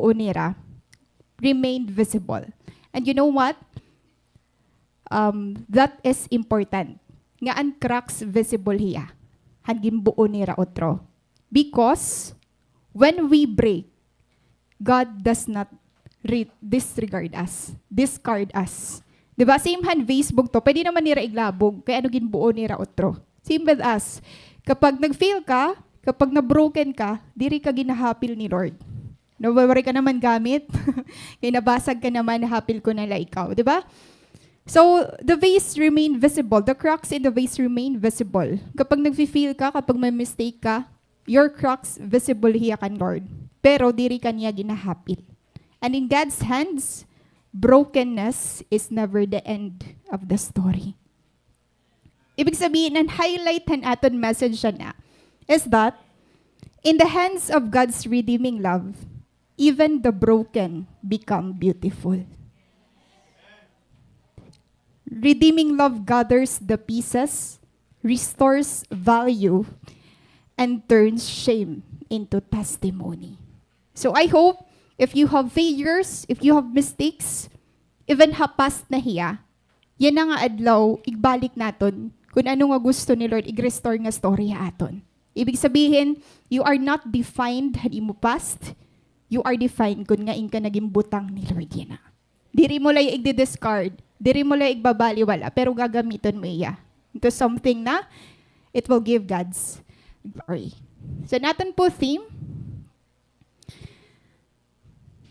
buo nira remained visible. And you know what? That is important. Nga ang cracks visible hiya. Hangin buo nira otro. Because when we break, God does not disregard us, discard us. Diba? Same hand Facebook to, pwede naman nira iglabog, kaya ano ginbuo nira otro. Same with us. Kapag nag-fail ka, kapag na-broken ka, diri ka ginahapil ni Lord. Nawawari ka naman gamit, kaya nabasag ka naman, hapil ko nala ikaw. Diba? So, the vase remain visible. The cracks in the vase remain visible. Kapag nag-fail ka, kapag may mistake ka, your cracks visible hiya kan Lord. Pero diri ka niya ginahapil. And in God's hands, brokenness is never the end of the story. Ibig sabihin, ang highlight ng aton message na is that in the hands of God's redeeming love, even the broken become beautiful. Redeeming love gathers the pieces, restores value, and turns shame into testimony. So I hope if you have failures, if you have mistakes, even past na hiya, yan na nga adlaw, igbalik naton kung ano nga gusto ni Lord, i-restore nga story aton. Ibig sabihin, you are not defined had imo past, you are defined kung nga inka naging butang ni Lord yan na. Diri mo lang i-discard, diri mo lang igbabaliwala, pero gagamiton mo iya into something na it will give God's glory. So natin po theme,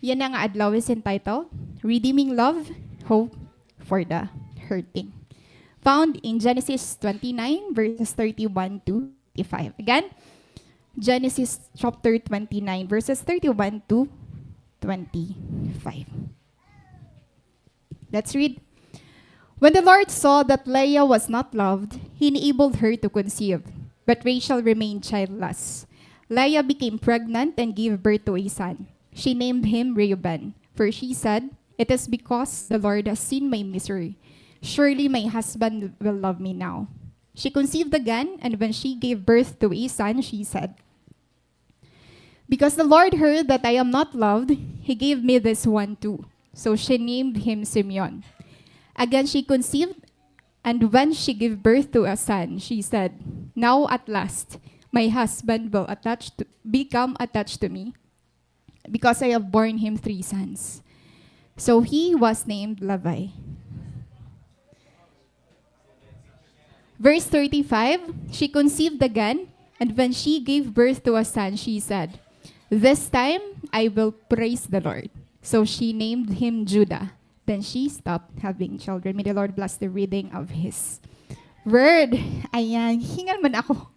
yan na nga adlaw is entitled, Redeeming Love, Hope for the Hurting. Found in Genesis 29, verses 31 to 35. Again, Genesis chapter 29, verses 31 to 25. Let's read. When the Lord saw that Leah was not loved, he enabled her to conceive, but Rachel remained childless. Leah became pregnant and gave birth to a son. She named him Reuben, for she said, "It is because the Lord has seen my misery. Surely my husband will love me now." She conceived again, and when she gave birth to a son, she said, "Because the Lord heard that I am not loved, he gave me this one too." So she named him Simeon. Again she conceived, and when she gave birth to a son, she said, "Now at last my husband will become attached to me, because I have borne him 3 sons." So he was named Levi. Verse 35, she conceived again, and when she gave birth to a son, she said, "This time I will praise the Lord." So she named him Judah. Then she stopped having children. May the Lord bless the reading of His word. Ayan, hingal man ako.